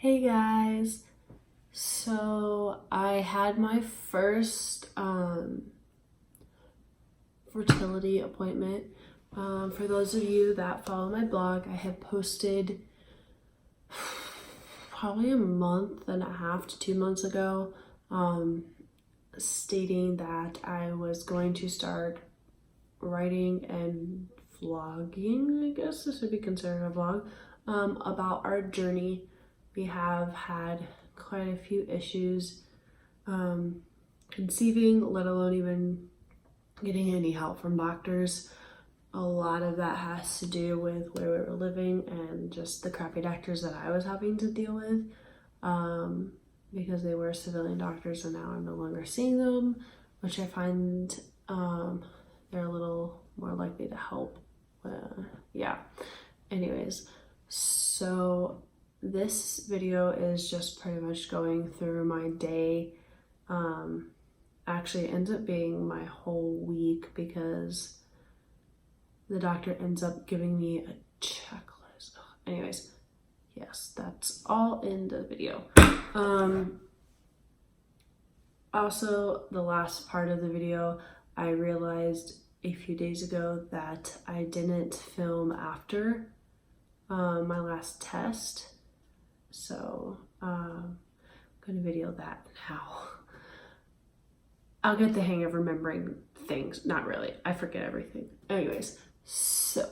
Hey guys, so I had my first fertility appointment. For those of you that follow my blog, I have posted probably a month and a half to 2 months ago stating that I was going to start writing and vlogging, I guess this would be considered a vlog, about our journey. We have had quite a few issues conceiving, let alone even getting any help from doctors. A lot of that has to do with where we were living and just the crappy doctors that I was having to deal with because they were civilian doctors and now I'm no longer seeing them, which I find they're a little more likely to help. Anyways, so this video is just pretty much going through my day. Actually, it ends up being my whole week because the doctor ends up giving me a checklist. Anyways, yes, that's all in the video. Also, the last part of the video, I realized a few days ago that I didn't film after my last test. So I'm gonna video that now. I'll get the hang of remembering things. Not really, I forget everything. Anyways, so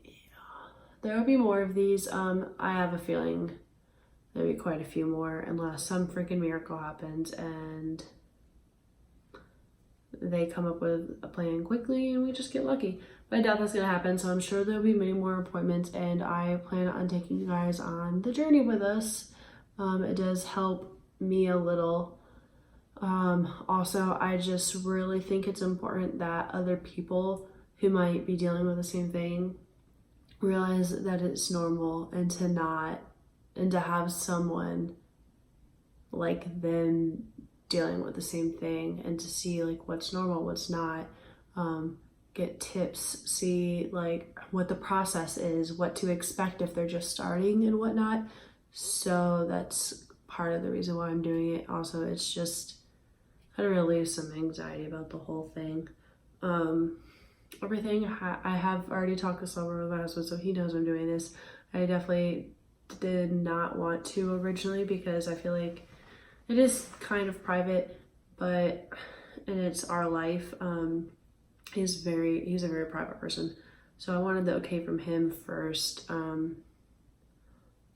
yeah, there will be more of these. I have a feeling there'll be quite a few more unless some freaking miracle happens and they come up with a plan quickly and we just get lucky. But I doubt that's gonna happen, so I'm sure there'll be many more appointments and I plan on taking you guys on the journey with us. It does help me a little. Also, I just really think it's important that other people who might be dealing with the same thing realize that it's normal and to have someone like them dealing with the same thing and to see like what's normal, what's not, get tips, see like what the process is, what to expect if they're just starting and whatnot. So that's part of the reason why I'm doing it. Also, it's just kind of relieve some anxiety about the whole thing. Everything I have already talked this over with my husband, so he knows I'm doing this. I definitely did not want to originally because I feel like it is kind of private, but and it's our life. He's a very private person, so I wanted the okay from him first.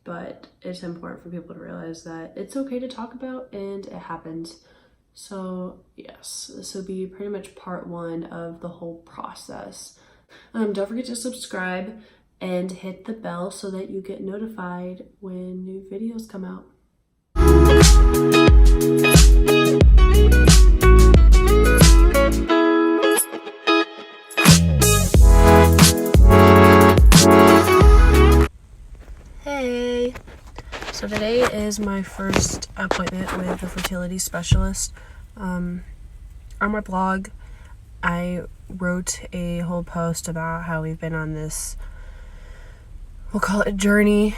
But it's important for people to realize that it's okay to talk about and it happens. So yes, this will be pretty much part one of the whole process. Don't forget to subscribe and hit the bell so that you get notified when new videos come out. Hey! So today is my first appointment with the fertility specialist. On my blog, I wrote a whole post about how we've been on this, we'll call it journey,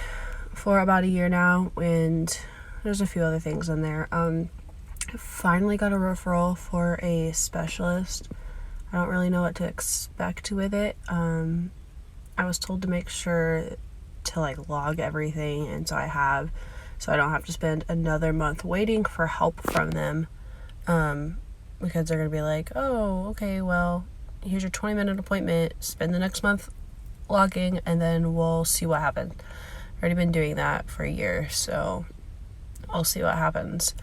for about a year now, and there's a few other things in there. I finally got a referral for a specialist. I don't really know what to expect with it. I was told to make sure to like log everything, and so I have, so I don't have to spend another month waiting for help from them, because they're gonna be like, oh, okay, well, here's your 20-minute appointment, spend the next month logging, and then we'll see what happens. I've already been doing that for a year, so I'll see what happens.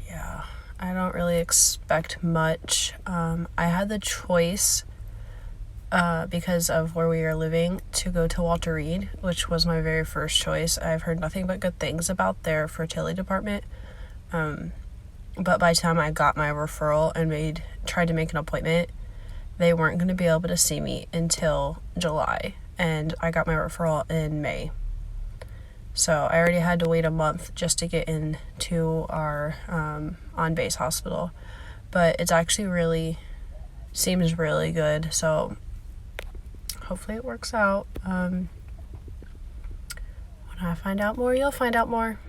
Yeah, I don't really expect much. I had the choice because of where we are living, to go to Walter Reed, which was my very first choice. I've heard nothing but good things about their fertility department. But by the time I got my referral and tried to make an appointment, they weren't going to be able to see me until July, and I got my referral in May. So I already had to wait a month just to get into our on-base hospital. But it's actually seems really good, so hopefully it works out. When I find out more, you'll find out more.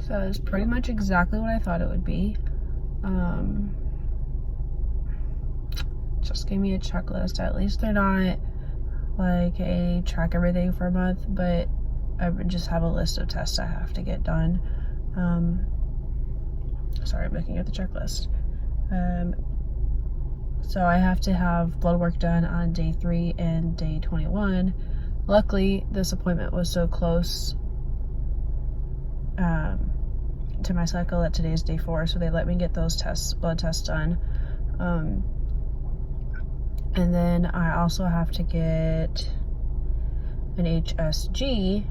So it's pretty much exactly what I thought it would be. Just gave me a checklist. At least they're not like a track everything for a month, but I would just have a list of tests I have to get done. Sorry, I'm looking at the checklist. So I have to have blood work done on day 3 and day 21. Luckily, this appointment was so close to my cycle that today is day 4, so they let me get those blood tests done. And then I also have to get an HSG,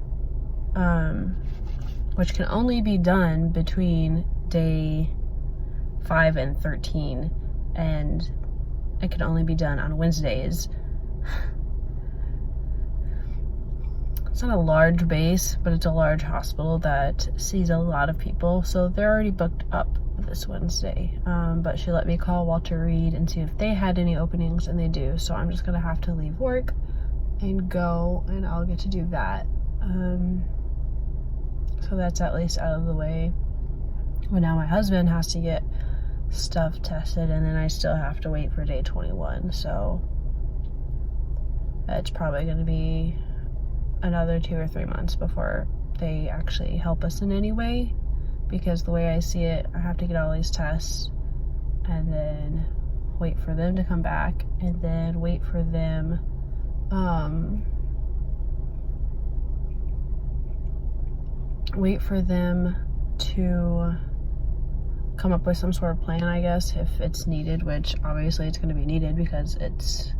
which can only be done between day 5 and 13, and it can only be done on Wednesdays. It's not a large base, but it's a large hospital that sees a lot of people, so they're already booked up this Wednesday. But she let me call Walter Reed and see if they had any openings, and they do, so I'm just gonna have to leave work and go, and I'll get to do that. So that's at least out of the way. But now my husband has to get stuff tested, and then I still have to wait for day 21, so it's probably gonna be another 2 or 3 months before they actually help us in any way, because the way I see it, I have to get all these tests and then wait for them to come back, and then wait for them to come up with some sort of plan, I guess, if it's needed, which obviously it's going to be needed because it's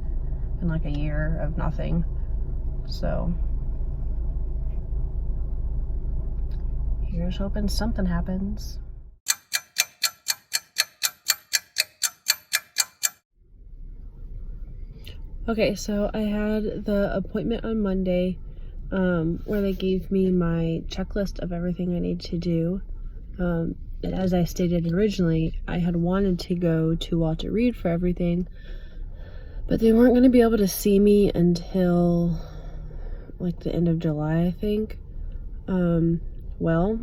been like a year of nothing. So here's hoping something happens. Okay, so I had the appointment on Monday, where they gave me my checklist of everything I need to do. And as I stated originally, I had wanted to go to Walter Reed for everything, but they weren't going to be able to see me until like the end of July, I think. Well,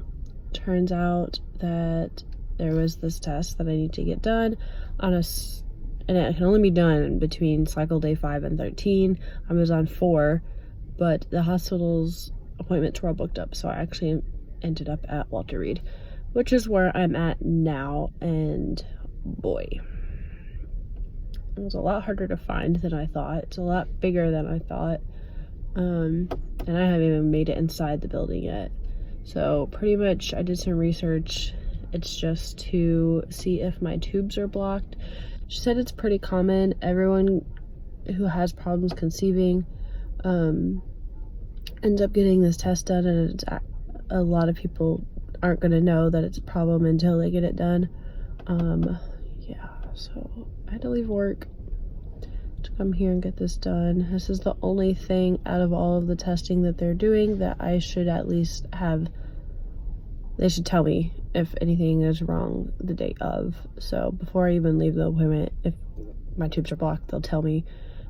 turns out that there was this test that I need to get done on and it can only be done between cycle day 5 and 13. I was on 4, but the hospital's appointments were all booked up, so I actually ended up at Walter Reed, which is where I'm at now, and boy, it was a lot harder to find than I thought. It's a lot bigger than I thought, and I haven't even made it inside the building yet. So pretty much I did some research. It's just to see if my tubes are blocked. She said it's pretty common. Everyone who has problems conceiving ends up getting this test done, and a lot of people aren't going to know that it's a problem until they get it done. Yeah, so I had to leave work to come here and get this done. This is the only thing out of all of the testing that they're doing that I should at least have. They should tell me if anything is wrong the day of. So before I even leave the appointment, if my tubes are blocked, they'll tell me.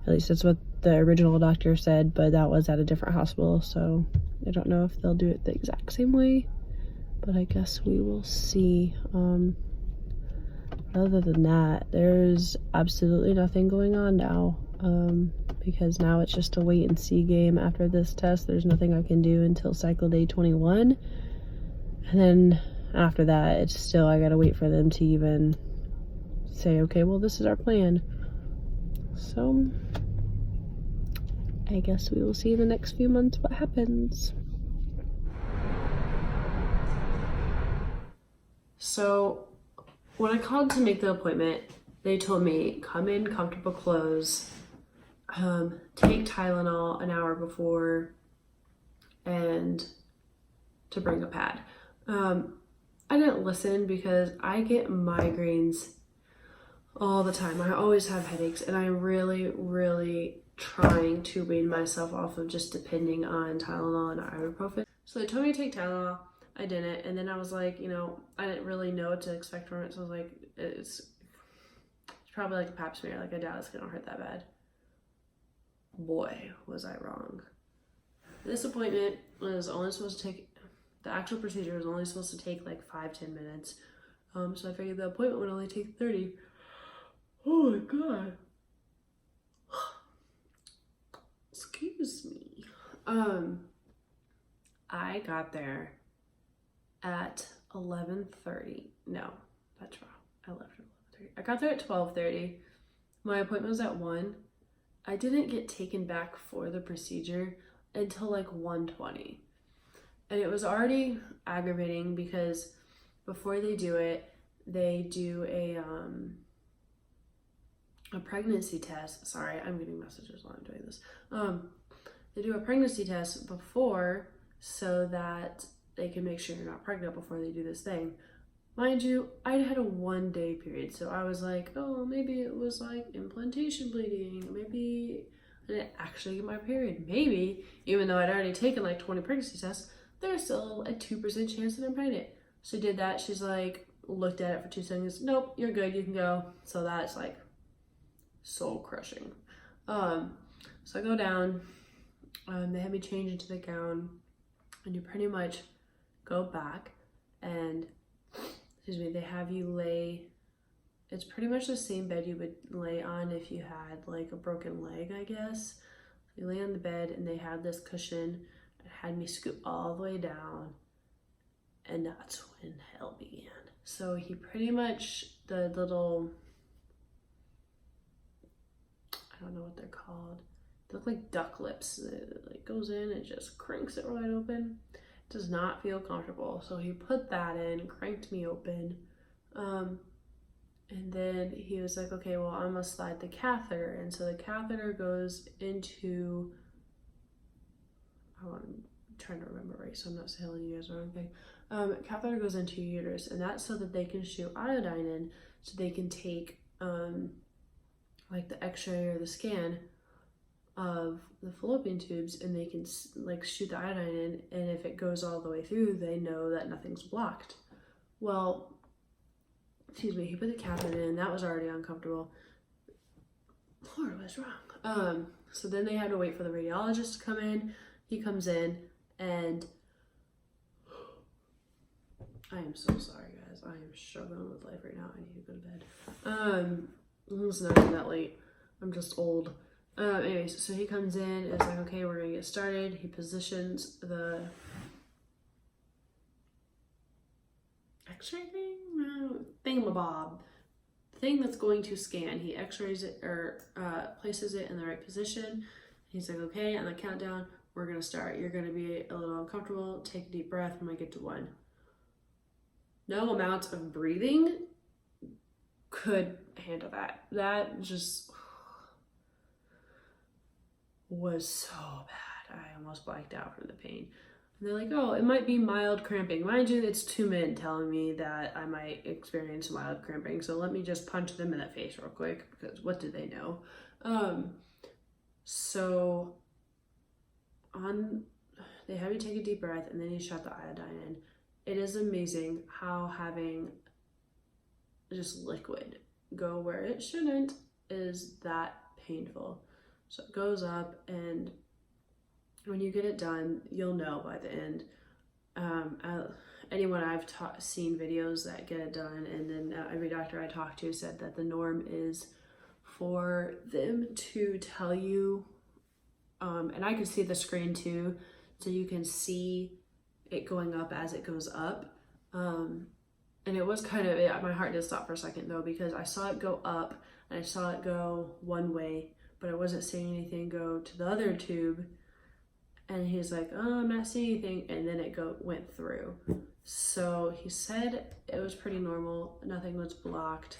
At least that's what the original doctor said, but that was at a different hospital, so I don't know if they'll do it the exact same way, but I guess we will see. Other than that, there's absolutely nothing going on now, because now it's just a wait and see game. After this test, there's nothing I can do until cycle day 21, and then after that, it's still, I gotta wait for them to even say, okay, well, this is our plan. So I guess we will see in the next few months what happens. So when I called to make the appointment, they told me come in comfortable clothes, take Tylenol an hour before, and to bring a pad. I didn't listen because I get migraines all the time. I always have headaches, and I really, really trying to wean myself off of just depending on Tylenol and ibuprofen. So they told me to take Tylenol. I didn't, and then I was like, you know, I didn't really know what to expect from it, so I was like, it's probably like a pap smear. Like, I doubt it's gonna hurt that bad. Boy, was I wrong. This appointment was only supposed to take, the actual procedure was only supposed to take like 5-10 minutes. So I figured the appointment would only take 30. Oh my god. Excuse me. I got there at 11:30. No, that's wrong. I left at 11:30. I got there at 12:30. My appointment was at 1. I didn't get taken back for the procedure until like 1:20. And it was already aggravating because before they do it, they do a pregnancy test. Sorry, I'm getting messages while I'm doing this. They do a pregnancy test before so that they can make sure you're not pregnant before they do this thing. Mind you, I had a 1-day period, so I was like, oh, maybe it was like implantation bleeding. Maybe I didn't actually get my period. Maybe, even though I'd already taken like 20 pregnancy tests, there's still a 2% chance that I'm pregnant. So I did that. She's like, looked at it for 2 seconds. Nope, you're good. You can go. So that's like soul crushing. So I go down. They had me change into the gown, and you pretty much go back and, excuse me, they have you lay, it's pretty much the same bed you would lay on if you had like a broken leg, I guess. You lay on the bed and they had this cushion and had me scoot all the way down, and that's when hell began. So he pretty much, the little, I don't know what they're called. They look like duck lips. It like goes in and just cranks it wide open. It does not feel comfortable. So he put that in, cranked me open. And then he was like, okay, well, I'm gonna slide the catheter. And so the catheter goes into, I'm trying to remember right, so I'm not telling you guys the wrong thing. Catheter goes into your uterus, and that's so that they can shoot iodine in, so they can take like the x-ray or the scan of the fallopian tubes, and they can like shoot the iodine in, and if it goes all the way through, they know that nothing's blocked. Well, excuse me, he put the catheter in, that was already uncomfortable. Lord, what's wrong? So then they had to wait for the radiologist to come in. He comes in, and I am so sorry, guys. I am struggling with life right now. I need to go to bed. It's not even that late. I'm just old. Anyways, so he comes in, it's like, okay, we're gonna get started. He positions the x-ray thing? Thingamabob. Thing that's going to scan. He x-rays it, or places it in the right position. He's like, okay, on the countdown, we're gonna start. You're gonna be a little uncomfortable. Take a deep breath when I get to 1. No amount of breathing could handle that. That just was so bad. I almost blacked out from the pain. And they're like, oh, it might be mild cramping. Mind you, it's 2 men telling me that I might experience mild cramping. So let me just punch them in the face real quick, because what do they know? So they have you take a deep breath, and then you shot the iodine in. It is amazing how having just liquid go where it shouldn't is that painful. So it goes up, and when you get it done, you'll know by the end. Anyone I've seen videos that get it done, and then every doctor I talked to said that the norm is for them to tell you, and I could see the screen too, so you can see it going up as it goes up. And it was kind of, my heart did stop for a second though, because I saw it go up and I saw it go one way, but I wasn't seeing anything go to the other tube. And he's like, oh, I'm not seeing anything. And then it went through. So he said it was pretty normal. Nothing was blocked.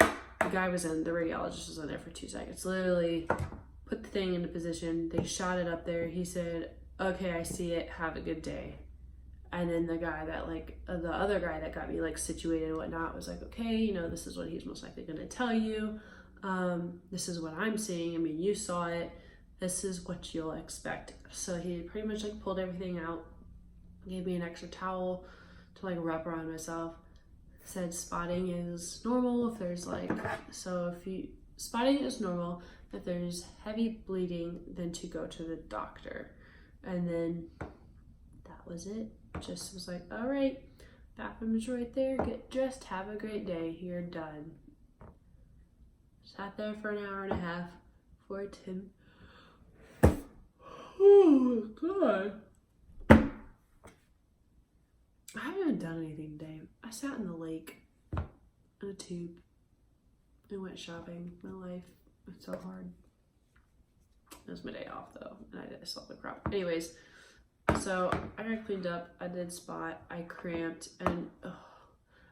The radiologist was in there for 2 seconds. Literally put the thing into position. They shot it up there. He said, okay, I see it. Have a good day. And then the guy that the other guy that got me situated and whatnot was like, okay, this is what he's most likely going to tell you. This is what I'm seeing. I mean, you saw it. This is what you'll expect. So he pretty much like pulled everything out, gave me an extra towel to like wrap around myself, said spotting is normal if there's like, so if you, spotting is normal if there's heavy bleeding, then to go to the doctor. And then that was it. Just was like, all right, bathroom's right there, get dressed, have a great day, you're done. Sat there for an hour and a half for Tim. Oh God. I haven't even done anything today. I sat in the lake in a tube and went shopping. My life, it's so hard. It was my day off though, and I slept like crap. Anyways, so I got cleaned up. I did spot. I cramped, and I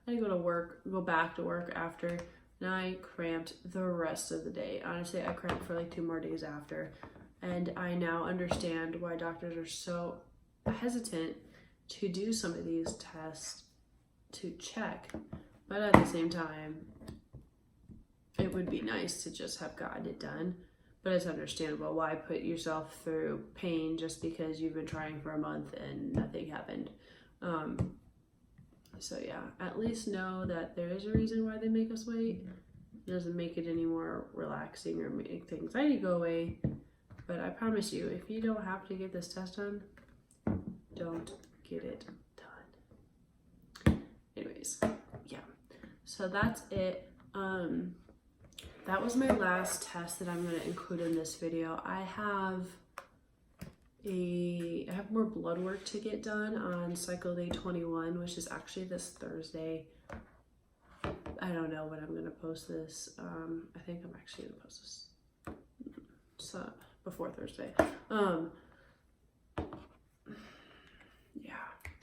had to go back to work after, and I cramped the rest of the day. Honestly, I cramped for like 2 more days after, and I now understand why doctors are so hesitant to do some of these tests to check, but at the same time, it would be nice to just have gotten it done. But it's understandable. Why put yourself through pain just because you've been trying for a month and nothing happened? So yeah, at least know that there is a reason why they make us wait. It doesn't make it any more relaxing or make the anxiety go away. But I promise you, if you don't have to get this test done, don't get it done. Anyways, yeah. So that's it. That was my last test that I'm going to include in this video. I have more blood work to get done on cycle day 21, which is actually this Thursday. I don't know when I'm going to post this. I think I'm actually going to post this so before Thursday. Yeah.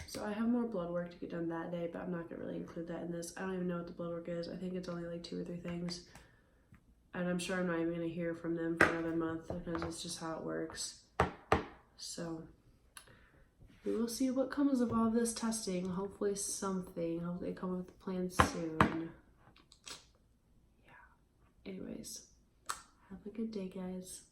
So I have more blood work to get done that day, but I'm not going to really include that in this. I don't even know what the blood work is. I think it's only like 2 or 3 things. And I'm sure I'm not even going to hear from them for another month because it's just how it works. So we will see what comes of all this testing. Hopefully something. Hopefully they come up with a plan soon. Yeah. Anyways, have a good day, guys.